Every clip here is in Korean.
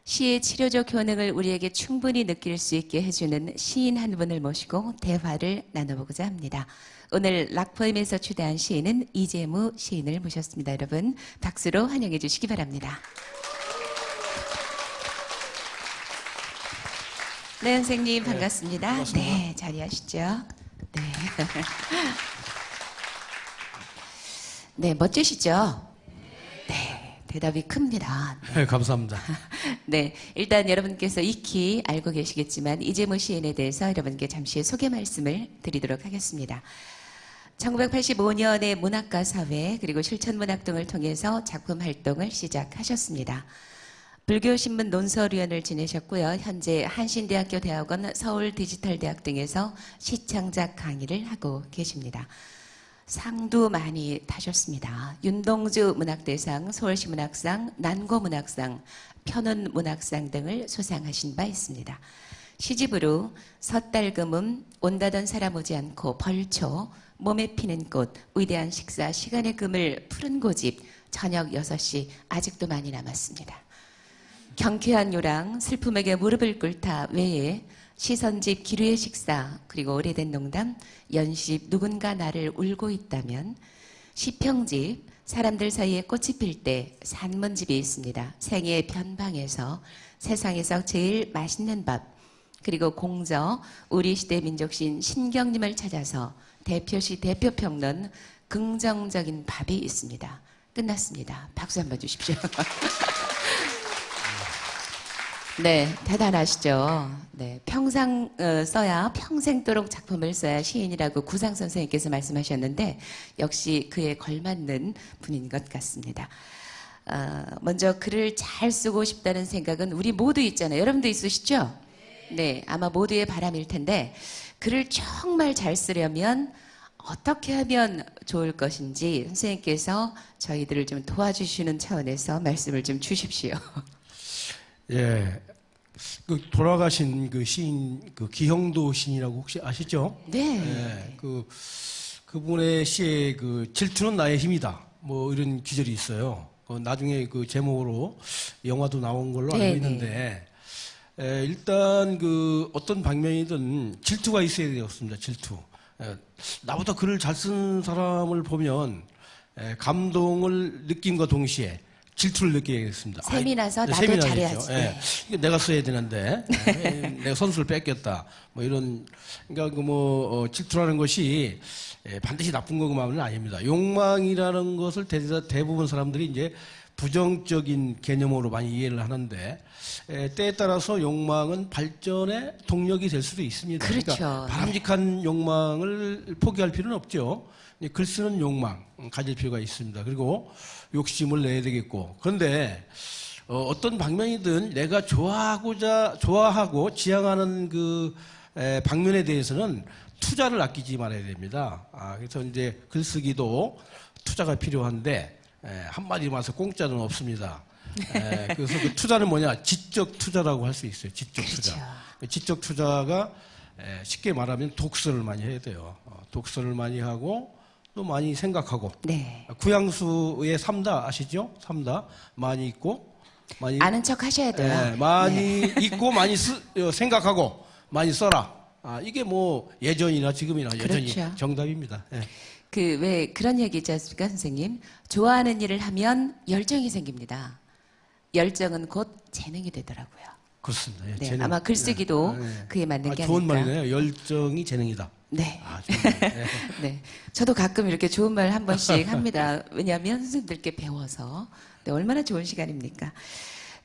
시의 치료적 효능을 우리에게 충분히 느낄 수 있게 해주는 시인 한 분을 모시고 대화를 나눠보고자 합니다. 오늘 락포임에서 초대한 시인은 이재무 시인을 모셨습니다. 여러분 박수로 환영해 주시기 바랍니다. 네, 선생님 반갑습니다. 반갑습니다. 네, 자리하시죠. 네. 네, 멋지시죠? 네, 대답이 큽니다. 네, 감사합니다. 네, 일단 여러분께서 익히 알고 계시겠지만 이재무 시인에 대해서 여러분께 잠시 소개 말씀을 드리도록 하겠습니다. 1985년에 문학과 사회 그리고 실천문학 등을 통해서 작품 활동을 시작하셨습니다. 불교신문 논설위원을 지내셨고요. 현재 한신대학교 대학원 서울디지털대학 등에서 시창작 강의를 하고 계십니다. 상도 많이 타셨습니다. 윤동주 문학대상, 서울시 문학상, 난고 문학상, 편운 문학상 등을 수상하신 바 있습니다. 시집으로 섣달금음, 온다던 사람 오지 않고 벌초, 몸에 피는 꽃, 위대한 식사, 시간의 금을 푸른 고집, 저녁 6시 아직도 많이 남았습니다. 경쾌한 요랑, 슬픔에게 무릎을 꿇다 외에 시선집, 기류의 식사, 그리고 오래된 농담, 연십, 누군가 나를 울고 있다면, 시평집, 사람들 사이에 꽃이 필 때 산문집이 있습니다. 생의 변방에서 세상에서 제일 맛있는 밥, 그리고 공저, 우리 시대 민족신 신경님을 찾아서 대표시 대표평론, 긍정적인 밥이 있습니다. 끝났습니다. 박수 한번 주십시오. 네, 대단하시죠. 네, 평생 써야 평생도록 작품을 써야 시인이라고 구상 선생님께서 말씀하셨는데 역시 그에 걸맞는 분인 것 같습니다. 먼저 글을 잘 쓰고 싶다는 생각은 우리 모두 있잖아요. 여러분도 있으시죠? 네, 아마 모두의 바람일 텐데 글을 정말 잘 쓰려면 어떻게 하면 좋을 것인지 선생님께서 저희들을 좀 도와주시는 차원에서 말씀을 좀 주십시오. 예, 그 돌아가신 그 시인, 그 기형도 시인이라고 혹시 아시죠? 네. 예, 그분의 시에 그 질투는 나의 힘이다. 뭐 이런 기절이 있어요. 나중에 그 제목으로 영화도 나온 걸로 알고 있는데, 일단 그 어떤 방면이든 질투가 있어야 되었습니다. 질투. 나보다 글을 잘 쓴 사람을 보면 감동을 느낀과 동시에 질투를 느끼겠습니다. 셈이 나서 나도 잘해야지. 네. 이게 내가 써야 되는데 내가 선수를 뺏겼다. 뭐 이런 그러니까 질투라는 것이 반드시 나쁜 것만은 아닙니다. 욕망이라는 것을 대부분 사람들이 이제 부정적인 개념으로 많이 이해를 하는데 때에 따라서 욕망은 발전의 동력이 될 수도 있습니다. 그렇죠. 그러니까 바람직한 욕망을 포기할 필요는 없죠. 글 쓰는 욕망 가질 필요가 있습니다. 그리고 욕심을 내야 되겠고. 그런데 어떤 방면이든 내가 좋아하고 지향하는 그 방면에 대해서는 투자를 아끼지 말아야 됩니다. 그래서 이제 글쓰기도 투자가 필요한데 한마디로 말해서 공짜는 없습니다. 그래서 그 투자는 뭐냐? 지적 투자라고 할 수 있어요. 지적 투자. 그렇죠. 지적 투자가 쉽게 말하면 독서를 많이 해야 돼요. 독서를 많이 하고 또 많이 생각하고. 네. 구양수의 삼다 아시죠? 삼다 많이 읽고 많이 아는 척 하셔야 돼요. 많이 읽고 많이 생각하고 많이 써라. 이게 뭐 예전이나 지금이나 여전히 그렇죠. 정답입니다. 예. 그 왜 그런 얘기 있지 않습니까, 선생님? 좋아하는 일을 하면 열정이 생깁니다. 열정은 곧 재능이 되더라고요. 그렇습니다. 예, 네, 재능. 아마 글쓰기도 그에 맞는 게 좋은 아닐까. 말이네요. 열정이 재능이다. 네. 좋은 말. 네. 네. 저도 가끔 이렇게 좋은 말 한 번씩 합니다. 왜냐하면 선생님들께 배워서. 네, 얼마나 좋은 시간입니까?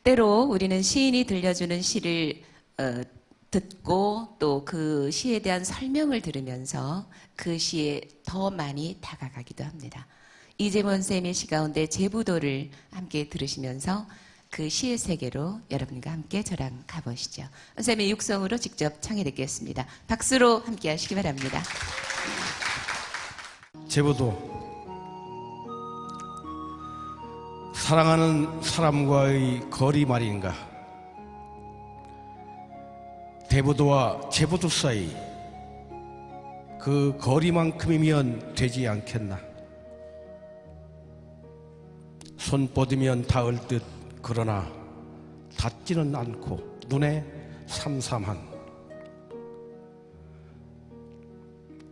때로 우리는 시인이 들려주는 시를 듣고 또 그 시에 대한 설명을 들으면서 그 시에 더 많이 다가가기도 합니다. 이재무 선생님의 시 가운데 제부도를 함께 들으시면서 그 시의 세계로 여러분과 함께 저랑 가보시죠. 선생님의 육성으로 직접 청해 듣겠습니다. 박수로 함께 하시기 바랍니다. 제보도 사랑하는 사람과의 거리 말인가 대보도와 제보도 사이 그 거리만큼이면 되지 않겠나. 손 뻗으면 닿을 듯 그러나 닿지는 않고 눈에 삼삼한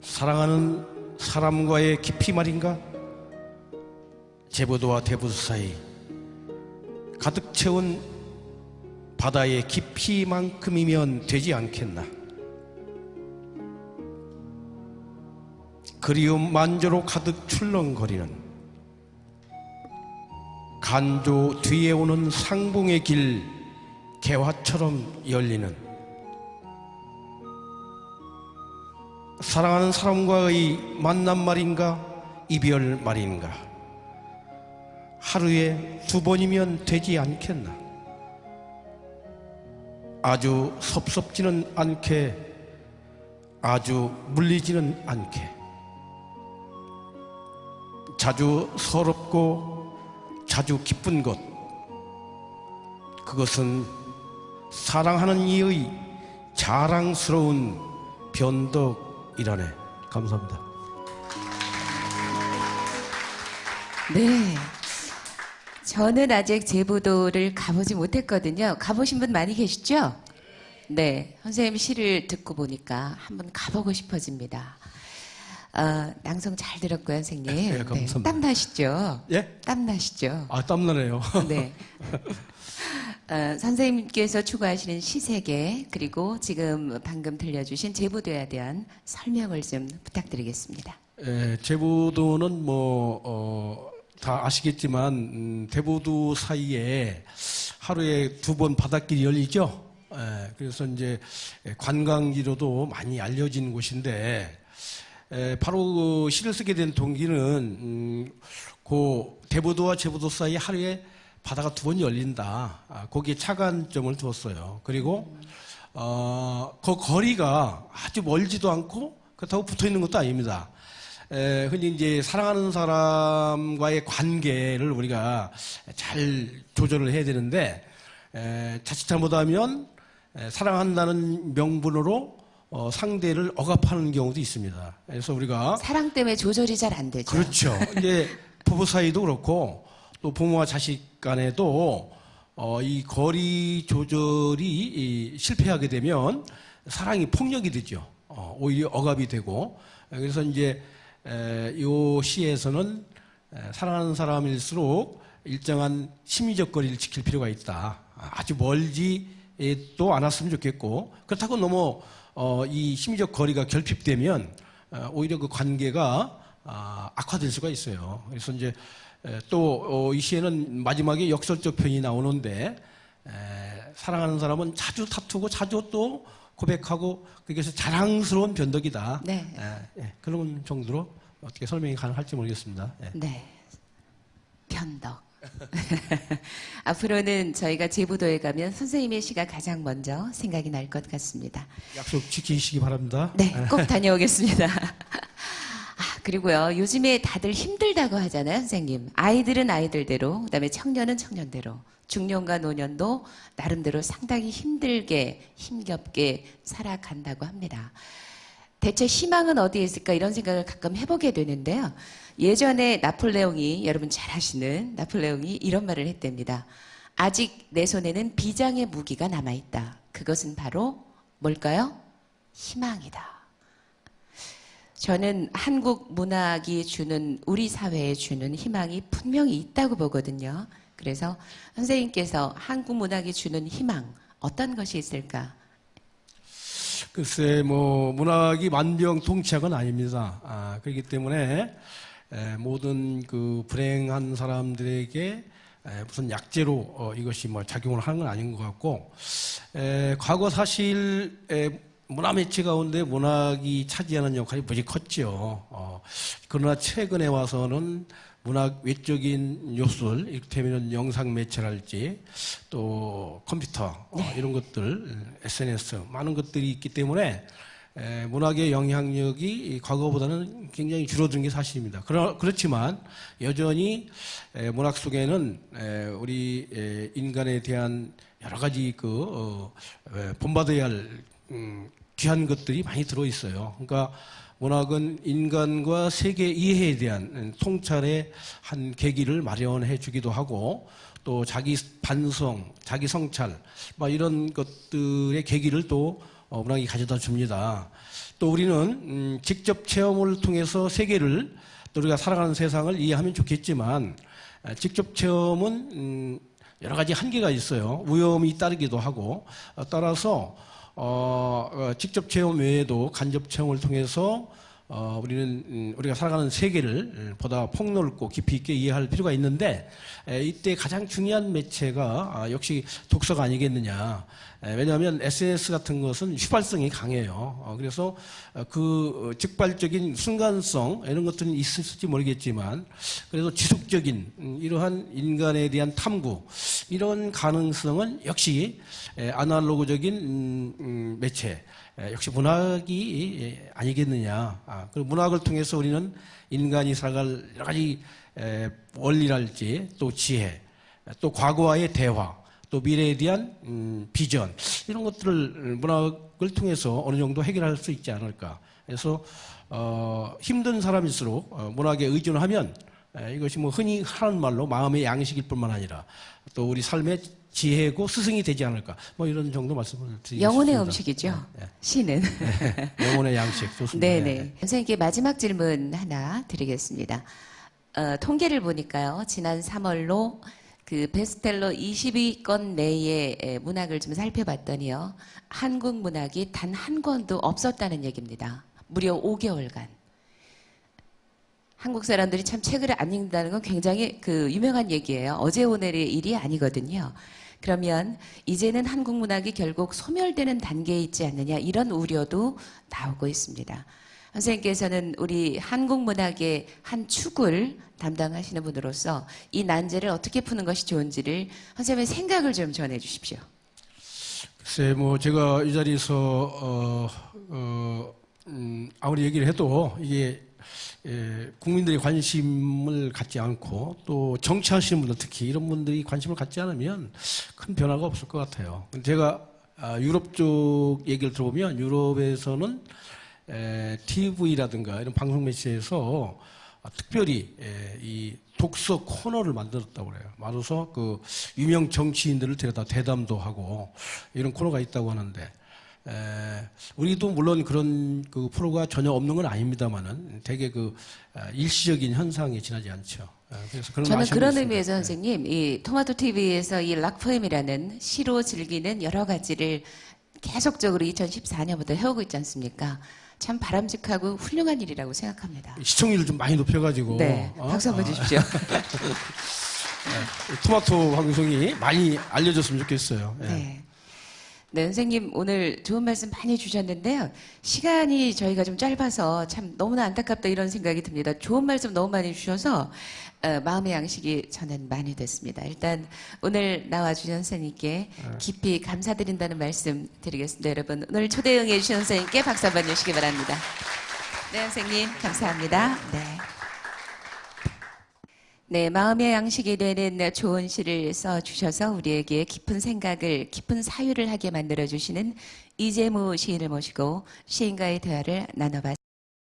사랑하는 사람과의 깊이 말인가? 제부도와 대부도 사이 가득 채운 바다의 깊이만큼이면 되지 않겠나? 그리움 만조로 가득 출렁거리는 간조 뒤에 오는 상봉의 길 개화처럼 열리는 사랑하는 사람과의 만남 말인가 이별 말인가 하루에 2번이면 되지 않겠나? 아주 섭섭지는 않게 아주 물리지는 않게 자주 서럽고 자주 기쁜 것 그것은 사랑하는 이의 자랑스러운 변덕이라네. 감사합니다. 네. 저는 아직 제부도를 가보지 못했거든요. 가보신 분 많이 계시죠? 네. 선생님 시를 듣고 보니까 한번 가보고 싶어집니다. 낭송 잘 들었고요, 선생님. 네, 감사합니다. 땀 나시죠? 예? 땀 나시죠? 아, 땀나네요. 네. 선생님께서 추구하시는 시세계 그리고 지금 방금 들려주신 제부도에 대한 설명을 좀 부탁드리겠습니다. 제부도는 다 아시겠지만 대부도 사이에 하루에 2번 바닷길이 열리죠. 그래서 이제 관광지로도 많이 알려진 곳인데 바로 그 시를 쓰게 된 동기는 그 대부도와 제부도 사이 하루에 바다가 2번 열린다. 거기에 차관점을 두었어요. 그리고 그 거리가 아주 멀지도 않고 그렇다고 붙어 있는 것도 아닙니다. 흔히 이제 사랑하는 사람과의 관계를 우리가 잘 조절을 해야 되는데 자칫 잘못하면 사랑한다는 명분으로 상대를 억압하는 경우도 있습니다. 그래서 우리가 사랑 때문에 조절이 잘 안 되죠. 그렇죠. 이제 부부 사이도 그렇고 또 부모와 자식 간에도 이 거리 조절이 실패하게 되면 사랑이 폭력이 되죠. 오히려 억압이 되고 그래서 이제 이 시에서는 사랑하는 사람일수록 일정한 심리적 거리를 지킬 필요가 있다. 아주 멀지도 않았으면 좋겠고 그렇다고 너무 이 심리적 거리가 결핍되면 오히려 그 관계가 악화될 수가 있어요. 그래서 이제 또 이 시에는 마지막에 역설적 표현이 나오는데 사랑하는 사람은 자주 다투고 자주 또 고백하고 그래서 자랑스러운 변덕이다. 네. 그런 정도로 어떻게 설명이 가능할지 모르겠습니다. 네. 변덕. 앞으로는 저희가 제부도에 가면 선생님의 시가 가장 먼저 생각이 날 것 같습니다. 약속 지키시기 바랍니다. 네, 꼭 다녀오겠습니다. 그리고요, 요즘에 다들 힘들다고 하잖아요, 선생님. 아이들은 아이들대로, 그다음에 청년은 청년대로, 중년과 노년도 나름대로 상당히 힘들게, 힘겹게 살아간다고 합니다. 대체 희망은 어디에 있을까 이런 생각을 가끔 해보게 되는데요. 예전에 나폴레옹이, 여러분 잘 아시는 나폴레옹이 이런 말을 했답니다. 아직 내 손에는 비장의 무기가 남아있다. 그것은 바로 뭘까요? 희망이다. 저는 한국 문학이 주는, 우리 사회에 주는 희망이 분명히 있다고 보거든요. 그래서 선생님께서 한국 문학이 주는 희망, 어떤 것이 있을까? 글쎄, 문학이 만병통치약은 아닙니다. 그렇기 때문에 모든 그 불행한 사람들에게 무슨 약재로 이것이 작용을 하는 건 아닌 것 같고, 과거 사실 문화 매체 가운데 문학이 차지하는 역할이 무지 컸죠. 그러나 최근에 와서는 문학 외적인 요소들, 이를테면 영상 매체랄지 또 컴퓨터 이런 것들, SNS 많은 것들이 있기 때문에 문학의 영향력이 과거보다는 굉장히 줄어든 게 사실입니다. 그렇지만 여전히 문학 속에는 우리 인간에 대한 여러 가지 본받아야 할 귀한 것들이 많이 들어있어요. 그러니까 문학은 인간과 세계 이해에 대한 통찰의 한 계기를 마련해 주기도 하고 또 자기 반성, 자기 성찰 이런 것들의 계기를 또 문학이 가져다 줍니다. 또 우리는 직접 체험을 통해서 세계를 또 우리가 살아가는 세상을 이해하면 좋겠지만 직접 체험은 여러 가지 한계가 있어요. 위험이 따르기도 하고 따라서 직접 체험 외에도 간접 체험을 통해서 우리는 우리가 살아가는 세계를 보다 폭넓고 깊이 있게 이해할 필요가 있는데 이때 가장 중요한 매체가 역시 독서가 아니겠느냐. 왜냐하면 SNS 같은 것은 휘발성이 강해요. 그래서 그 즉발적인 순간성 이런 것들은 있을지 모르겠지만 그래도 지속적인 이러한 인간에 대한 탐구 이런 가능성은 역시 아날로그적인 매체 역시 문학이 아니겠느냐. 그리고 문학을 통해서 우리는 인간이 살아갈 여러 가지 원리랄지 또 지혜, 또 과거와의 대화, 또 미래에 대한 비전 이런 것들을 문학을 통해서 어느 정도 해결할 수 있지 않을까. 그래서 힘든 사람일수록 문학에 의존을 하면 이것이 뭐 흔히 하는 말로 마음의 양식일 뿐만 아니라 또 우리 삶의 지혜고 스승이 되지 않을까. 이런 정도 말씀을 드리겠습니다. 영혼의 음식이죠. 네. 시는. 네. 영혼의 양식 좋습니다. 네네. 선생님께 마지막 질문 하나 드리겠습니다. 통계를 보니까요. 지난 3월로 그 베스트셀러 20위권 내의 문학을 좀 살펴봤더니요. 한국 문학이 단 한 권도 없었다는 얘기입니다. 무려 5개월간. 한국 사람들이 참 책을 안 읽는다는 건 굉장히 그 유명한 얘기예요. 어제 오늘의 일이 아니거든요. 그러면 이제는 한국 문학이 결국 소멸되는 단계에 있지 않느냐 이런 우려도 나오고 있습니다. 선생님께서는 우리 한국 문학의 한 축을 담당하시는 분으로서 이 난제를 어떻게 푸는 것이 좋은지를 선생님의 생각을 좀 전해 주십시오. 글쎄, 제가 이 자리에서 아무리 얘기를 해도 이게 국민들이 관심을 갖지 않고 또 정치하시는 분들 특히 이런 분들이 관심을 갖지 않으면 큰 변화가 없을 것 같아요. 제가 유럽 쪽 얘기를 들어보면 유럽에서는 TV라든가 이런 방송 매체에서 특별히 이 독서 코너를 만들었다고 그래요. 말해서 그 유명 정치인들을 데려다 대담도 하고 이런 코너가 있다고 하는데 우리도 물론 그런 그 프로가 전혀 없는 건 아닙니다만은 되게 그 일시적인 현상에 지나지 않죠. 그래서 그런 저는 그런 있습니다. 의미에서 선생님 이 토마토 TV에서 이 락포엠이라는 시로 즐기는 여러 가지를 계속적으로 2014년부터 해오고 있지 않습니까? 참 바람직하고 훌륭한 일이라고 생각합니다. 시청률을 좀 많이 높여가지고 네, 박수 한번 주십시오. 토마토 방송이 많이 알려졌으면 좋겠어요. 네. 네, 선생님 오늘 좋은 말씀 많이 주셨는데요. 시간이 저희가 좀 짧아서 참 너무나 안타깝다 이런 생각이 듭니다. 좋은 말씀 너무 많이 주셔서 마음의 양식이 저는 많이 됐습니다. 일단 오늘 나와주신 선생님께 깊이 감사드린다는 말씀 드리겠습니다. 여러분 오늘 초대 응해주신 선생님께 박수 한번 주시기 바랍니다. 네, 선생님 감사합니다. 네. 네, 마음의 양식이 되는 좋은 시를 써주셔서 우리에게 깊은 생각을, 깊은 사유를 하게 만들어주시는 이재무 시인을 모시고 시인과의 대화를 나눠봤습니다.